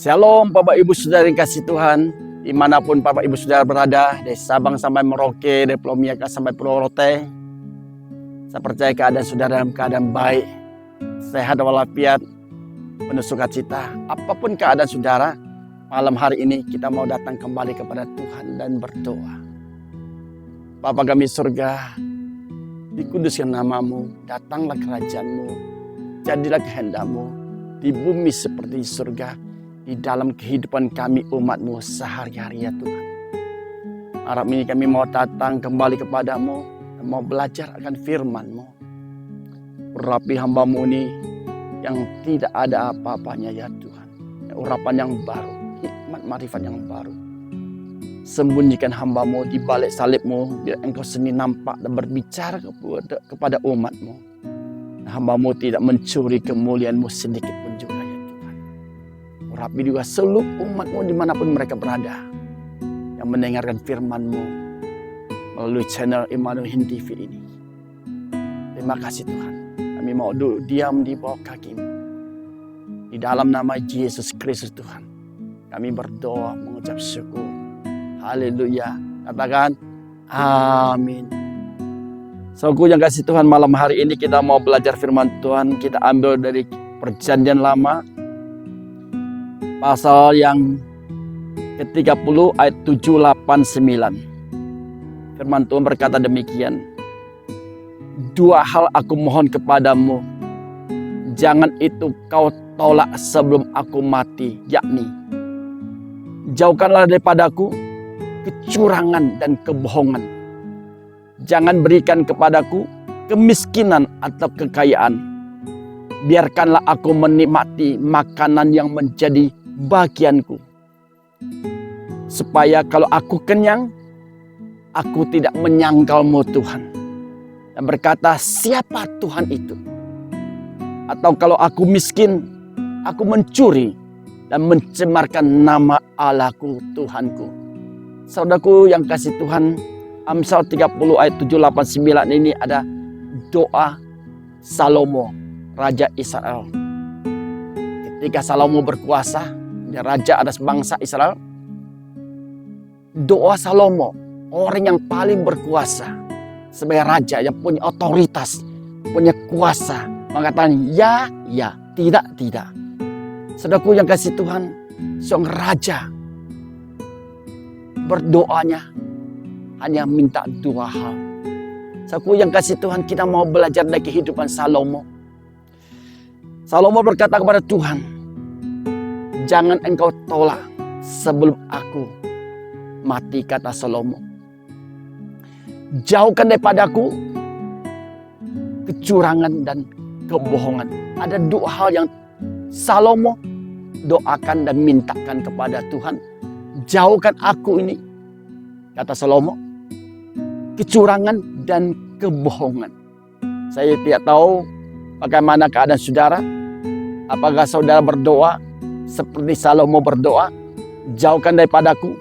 Shalom Bapak Ibu Saudara yang kasih Tuhan, dimanapun Bapak Ibu Saudara berada, dari Sabang sampai Merauke, dari Pulau Miyaka sampai Pulau Rote. Saya percaya keadaan saudara dalam keadaan baik, sehat walafiat, penuh sukacita. Apapun keadaan saudara, malam hari ini kita mau datang kembali kepada Tuhan dan berdoa. Bapa kami surga, dikuduskan namamu, datanglah kerajaan-Mu, jadilah kehendak-Mu di bumi seperti di surga, di dalam kehidupan kami umat-Mu sehari-hari ya Tuhan. Harap ini kami mau datang kembali kepadamu, dan mau belajar akan firman-Mu. Urapi hamba-Mu ini yang tidak ada apa-apanya ya Tuhan. Urapan yang baru, hikmat marifat yang baru. Sembunyikan hamba-Mu di balik salib-Mu, biar Engkau sendiri nampak dan berbicara kepada umat-Mu. Hamba-Mu tidak mencuri kemuliaan-Mu sedikit pun juga ya Tuhan. Urapi juga seluruh umat-Mu dimanapun mereka berada, yang mendengarkan firman-Mu melalui channel Immanuel Hin TV ini. Terima kasih Tuhan. Kami mau diam di bawah kaki-Mu. Di dalam nama Yesus Kristus Tuhan, kami berdoa mengucap syukur. Haleluya. Katakan amin. Saudaraku yang kasih Tuhan, malam hari ini kita mau belajar firman Tuhan. Kita ambil dari Perjanjian Lama, pasal yang ke-30 ayat 7, 8, 9. Firman Tuhan berkata demikian. Dua hal aku mohon kepadamu, jangan itu kau tolak sebelum aku mati, yakni jauhkanlah daripadaku kecurangan dan kebohongan. Jangan berikan kepadaku kemiskinan atau kekayaan. Biarkanlah aku menikmati makanan yang menjadi bagianku, supaya kalau aku kenyang, aku tidak menyangkalmu Tuhan, dan berkata siapa Tuhan itu. Atau kalau aku miskin, aku mencuri dan mencemarkan nama Allahku Tuhanku. Saudaraku yang kasih Tuhan, Amsal 30 ayat 7, 8, 9 ini ada doa Salomo, Raja Israel. Ketika Salomo berkuasa, dia raja atas bangsa Israel. Doa Salomo, orang yang paling berkuasa sebagai raja, yang punya otoritas, punya kuasa, mengatakan ya, ya, tidak, tidak. Saudaraku yang kasih Tuhan, seorang raja berdoanya hanya minta dua hal. Saudaraku yang kasih Tuhan, kita mau belajar dari kehidupan Salomo. Salomo berkata kepada Tuhan, jangan engkau tolak sebelum aku mati, kata Salomo. Jauhkan daripadaku kecurangan dan kebohongan. Ada dua hal yang Salomo doakan dan mintakan kepada Tuhan. Jauhkan aku ini, kata Salomo, kecurangan dan kebohongan. Saya tidak tahu bagaimana keadaan saudara. Apakah saudara berdoa seperti Salomo berdoa, jauhkan daripadaku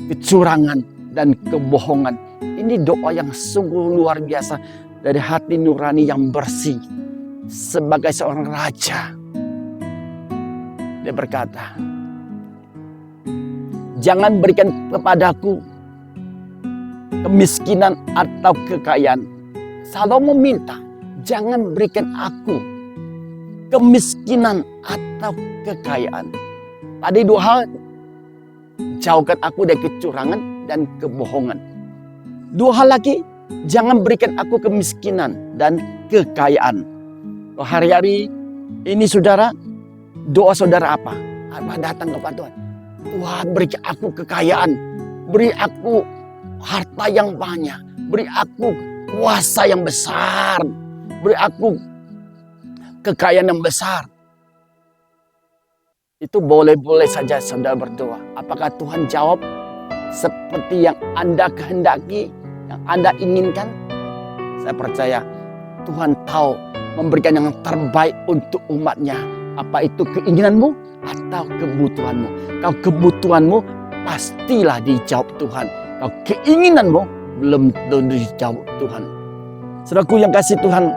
kecurangan dan kebohongan. Ini doa yang sungguh luar biasa dari hati nurani yang bersih. Sebagai seorang raja, dia berkata, jangan berikan kepadaku kemiskinan atau kekayaan. Salomo minta, jangan berikan aku kemiskinan atau kekayaan. Tadi dua hal, jauhkan aku dari kecurangan dan kebohongan. Dua hal lagi, jangan berikan aku kemiskinan dan kekayaan. Hari-hari ini saudara, doa saudara apa? Apa datang kepada Tuhan? Tuhan, beri aku kekayaan, beri aku harta yang banyak, beri aku kuasa yang besar, beri aku kekayaan yang besar. Itu boleh-boleh saja saudara berdoa. Apakah Tuhan jawab seperti yang Anda kehendaki, yang Anda inginkan? Saya percaya Tuhan tahu memberikan yang terbaik untuk umatnya. Apa itu keinginanmu atau kebutuhanmu? Kalau kebutuhanmu pastilah dijawab Tuhan. Kalau keinginanmu belum tentu dijawab Tuhan. Saudaraku yang kasih Tuhan,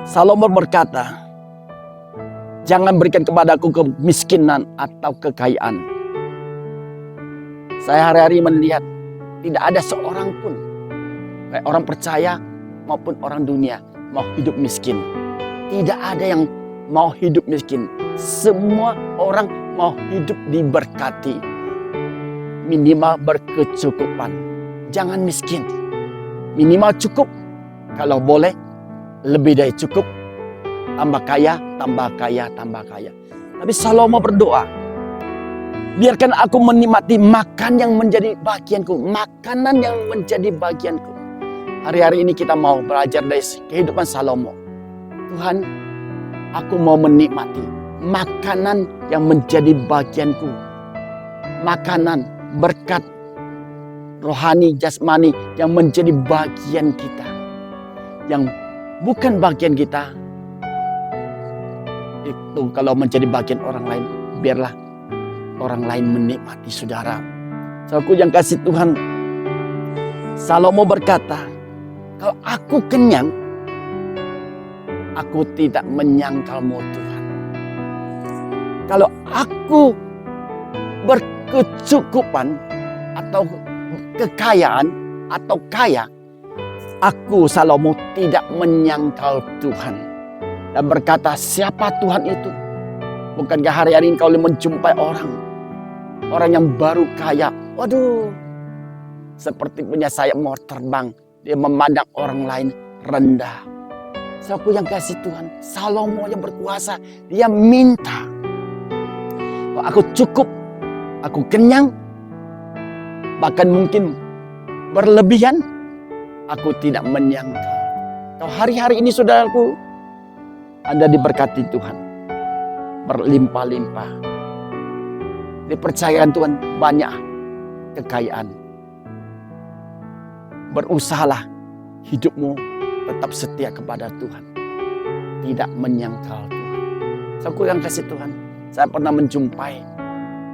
Salomo berkata, Jangan berikan kepadaku kemiskinan atau kekayaan. Saya hari-hari melihat tidak ada seorang pun, baik orang percaya maupun orang dunia, mau hidup miskin. Tidak ada yang mau hidup miskin. Semua orang mau hidup diberkati. Minimal berkecukupan. Jangan miskin. Minimal cukup. Kalau boleh, lebih dari cukup. Tambah kaya, tambah kaya, tambah kaya. Tapi Salomo berdoa, biarkan aku menikmati makan yang menjadi bagianku. Makanan yang menjadi bagianku. Hari-hari ini kita mau belajar dari kehidupan Salomo. Tuhan, aku mau menikmati makanan yang menjadi bagianku. Makanan, berkat, rohani, jasmani yang menjadi bagian kita. Yang bukan bagian kita, itu kalau menjadi bagian orang lain, biarlah orang lain menikmati, saudara. Saudaraku yang kasih Tuhan, Salomo berkata, kalau aku kenyang, aku tidak menyangkalmu Tuhan. Kalau aku berkecukupan atau kekayaan atau kaya, aku Salomo tidak menyangkal Tuhan. Dan berkata, siapa Tuhan itu? Bukankah hari-hari ini kau menjumpai orang yang baru kaya, waduh, seperti punya sayap mau terbang, dia memandang orang lain rendah. Saudaraku yang kasih Tuhan, Salomo yang berkuasa, dia minta, aku cukup, aku kenyang, bahkan mungkin berlebihan, aku tidak menyangkal. Kalau hari-hari ini saudaraku, Anda diberkati Tuhan, berlimpah-limpah, dipercayakan Tuhan banyak kekayaan. Berusahalah hidupmu tetap setia kepada Tuhan, tidak menyangkal Tuhan. Saudaraku yang kasih Tuhan, saya pernah menjumpai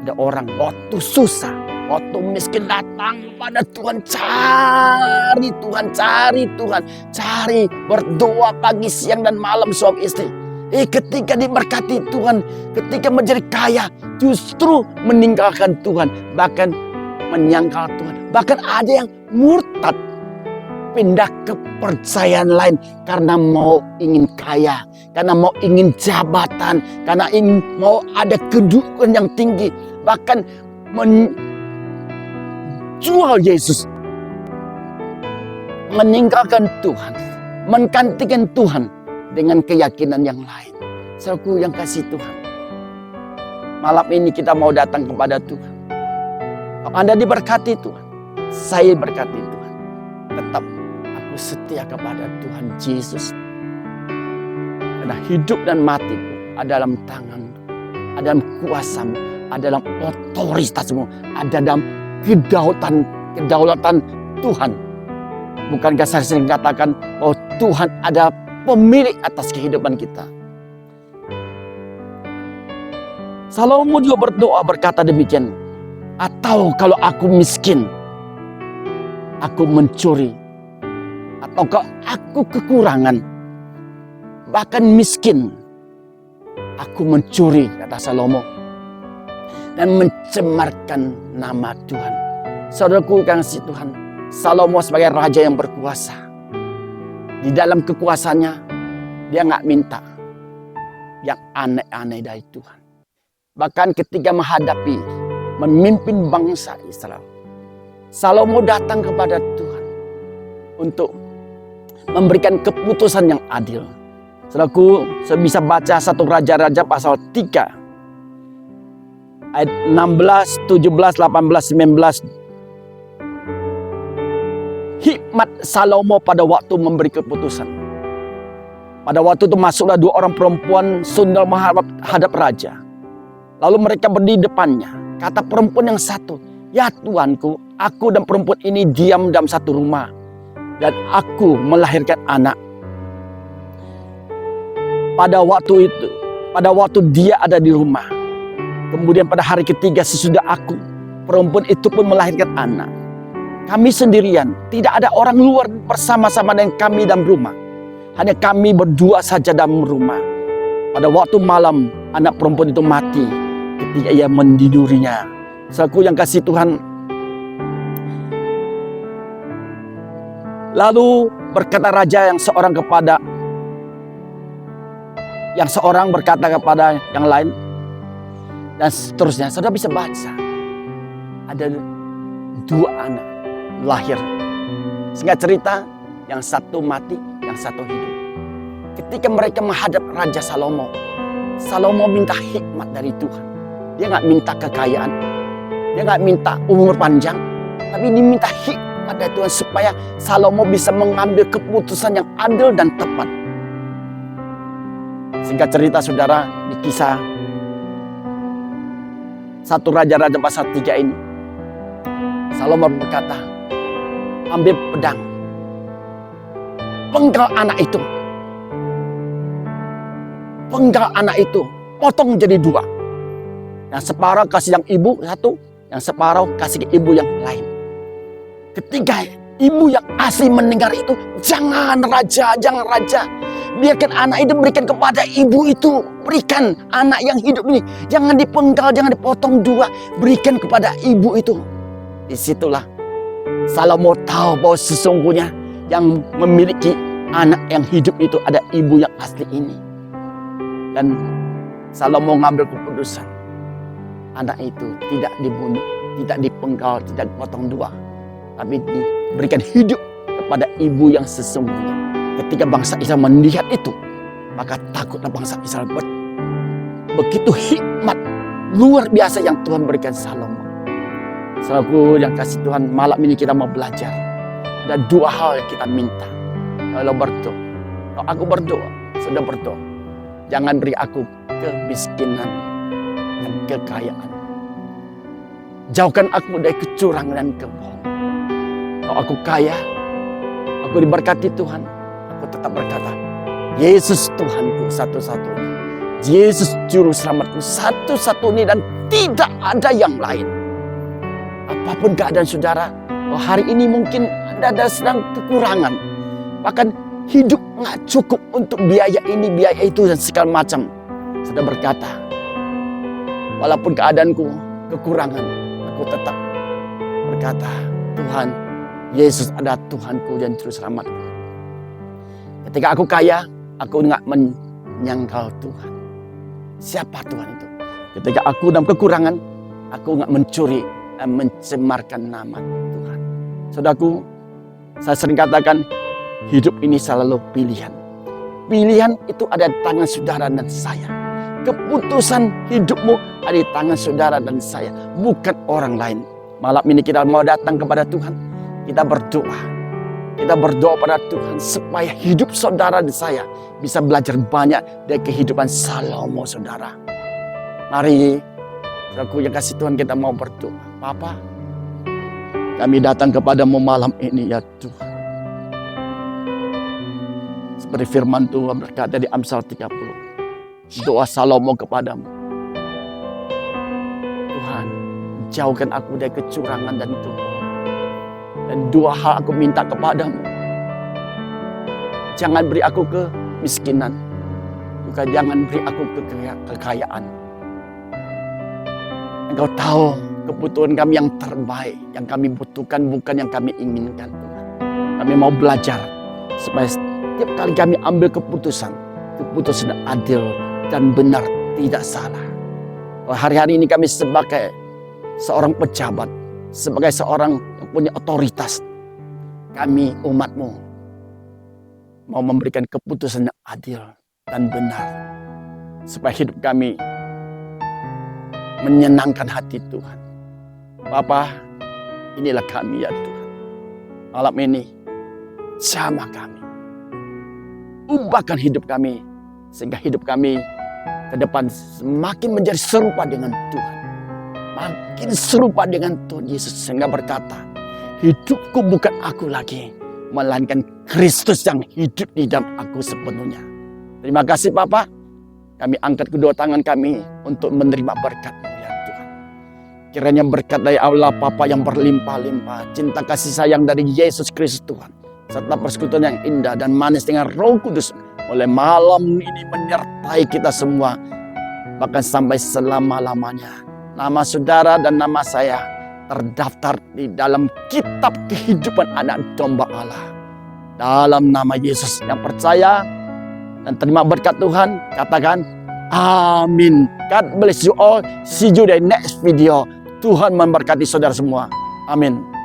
ada orang waktu susah, waktu miskin datang kepada Tuhan, cari Tuhan, cari Tuhan, cari, berdoa pagi, siang, dan malam suami istri. Ketika diberkati Tuhan, ketika menjadi kaya, justru meninggalkan Tuhan, bahkan menyangkal Tuhan. Bahkan ada yang murtad, pindah ke kepercayaan lain karena mau ingin kaya, karena mau ingin jabatan, karena ingin mau ada kedudukan yang tinggi, bahkan menjual Yesus, meninggalkan Tuhan, menggantikan Tuhan dengan keyakinan yang lain. Saudaraku yang kasih Tuhan, malam ini kita mau datang kepada Tuhan. Kalau Anda diberkati Tuhan, saya berkati Tuhan, tetap aku setia kepada Tuhan Yesus. Karena hidup dan matiku ada dalam tangan, ada dalam kuasamu, ada dalam otoritasmu, ada dalam kedaulatan Tuhan. Bukankah saya sering katakan bahwa Tuhan ada pemilik atas kehidupan kita. Salomo juga berdoa berkata demikian, atau kalau aku miskin, aku mencuri, atau kalau aku kekurangan, bahkan miskin, aku mencuri, kata Salomo, dan mencemarkan nama Tuhan. Saudaraku kasih Tuhan, Salomo sebagai raja yang berkuasa, di dalam kekuasaannya dia nggak minta yang aneh-aneh dari Tuhan. Bahkan ketika memimpin bangsa Israel, Salomo datang kepada Tuhan untuk memberikan keputusan yang adil. Saudaraku, saya bisa baca 1 Raja-Raja pasal 3 ayat 16, 17, 18, 19. Hikmat Salomo pada waktu memberi keputusan. Pada waktu itu masuklah 2 orang perempuan sundal menghadap raja. Lalu mereka berdiri di depannya. Kata perempuan yang satu, ya Tuanku, aku dan perempuan ini diam dalam satu rumah, dan aku melahirkan anak. Pada waktu itu, pada waktu dia ada di rumah, kemudian pada hari ketiga sesudah aku, perempuan itu pun melahirkan anak. Kami sendirian, tidak ada orang luar bersama-sama dengan kami dalam rumah. Hanya kami berdua saja dalam rumah. pada waktu malam anak perempuan itu mati ketika ia mendidurinya. Saudaraku yang kasih Tuhan, lalu berkata raja yang seorang berkata kepada yang lain, dan seterusnya. Saudara bisa baca, ada 2 anak lahir. Singkat cerita, yang satu mati, yang satu hidup. Ketika mereka menghadap Raja Salomo, Salomo minta hikmat dari Tuhan. Dia nggak minta kekayaan, dia nggak minta umur panjang, tapi dia minta hikmat dari Tuhan supaya Salomo bisa mengambil keputusan yang adil dan tepat. Singkat cerita saudara, di kisah 1 Raja-Raja pasal 3 ini, Salomo berkata, ambil pedang, penggal anak itu, potong jadi 2. Yang separuh kasih yang ibu satu, yang separuh kasih ke ibu yang lain. Ketika ibu yang asli mendengar itu, jangan raja. Biarkan anak itu berikan kepada ibu itu. Berikan anak yang hidup ini. Jangan dipenggal, jangan dipotong 2. Berikan kepada ibu itu. Disitulah Salomo tahu bahwa sesungguhnya yang memiliki anak yang hidup itu ada ibu yang asli ini. Dan Salomo mengambil keputusan. Anak itu tidak dibunuh, tidak dipenggal, tidak dipotong 2. Tapi diberikan hidup kepada ibu yang sesungguhnya. Ketika bangsa Israel melihat itu, maka takutlah bangsa Israel. Begitu hikmat luar biasa yang Tuhan berikan Salomo. Saudaraku yang kasih Tuhan, malam ini kita mau belajar. Ada 2 hal yang kita minta. Kalau berdoa, kalau aku berdoa, sudah berdoa. Jangan beri aku kemiskinan dan kekayaan. Jauhkan aku dari kecurangan dan kebohongan. Kalau aku kaya, aku diberkati Tuhan, aku tetap berkata, Yesus Tuhanku satu-satunya. Yesus Juru Selamatku satu-satunya dan tidak ada yang lain. Apapun keadaan saudara, hari ini mungkin ada sedang kekurangan. Bahkan hidup nggak cukup untuk biaya ini, biaya itu, dan segala macam. Sudah berkata, walaupun keadaanku kekurangan, aku tetap berkata, Tuhan, Yesus adalah Tuhanku dan Juru Selamatku. Ketika aku kaya, aku nggak menyangkal Tuhan. Siapa Tuhan itu? Ketika aku dalam kekurangan, aku nggak mencuri dan mencemarkan nama Tuhan. Saudaraku, saya sering katakan, hidup ini selalu pilihan. Pilihan itu ada di tangan saudara dan saya. Keputusan hidupmu ada di tangan saudara dan saya, bukan orang lain. Malam ini kita mau datang kepada Tuhan. Kita berdoa. Kita berdoa pada Tuhan supaya hidup saudara dan saya bisa belajar banyak dari kehidupan Salomo, saudara. Mari, saudaraku yang kasih Tuhan, kita mau berdoa. Bapa, kami datang kepadamu malam ini ya Tuhan. Seperti firman Tuhan berkata di Amsal 30. Doa Salomo kepadamu. Tuhan, jauhkan aku dari kecurangan dan kebohongan. Dan 2 hal aku minta kepadamu. Jangan beri aku kemiskinan. Juga jangan beri aku kekayaan. Engkau tahu kebutuhan kami yang terbaik. Yang kami butuhkan bukan yang kami inginkan. Kami mau belajar supaya setiap kali kami ambil keputusan adil dan benar, tidak salah. Hari-hari ini kami sebagai seorang pejabat, sebagai seorang yang punya otoritas, kami umatmu mau memberikan keputusan yang adil dan benar, supaya hidup kami menyenangkan hati Tuhan. Bapa, inilah kami ya Tuhan. Malam ini, jamah kami. Ubahkan hidup kami, sehingga hidup kami ke depan semakin menjadi serupa dengan Tuhan. Makin serupa dengan Tuhan Yesus, sehingga berkata, hidupku bukan aku lagi, melainkan Kristus yang hidup di dalam aku sepenuhnya. Terima kasih Bapa. Kami angkat kedua tangan kami untuk menerima berkat-Mu ya Tuhan. Kiranya berkat dari Allah Bapa yang berlimpah-limpah, cinta kasih sayang dari Yesus Kristus Tuhan, serta persekutuan yang indah dan manis dengan Roh Kudus mulai malam ini menyertai kita semua, bahkan sampai selama-lamanya. Nama saudara dan nama saya terdaftar di dalam kitab kehidupan anak domba Allah. Dalam nama Yesus yang percaya dan terima berkat Tuhan, katakan amin. God bless you all. See you di next video. Tuhan memberkati saudara semua. Amin.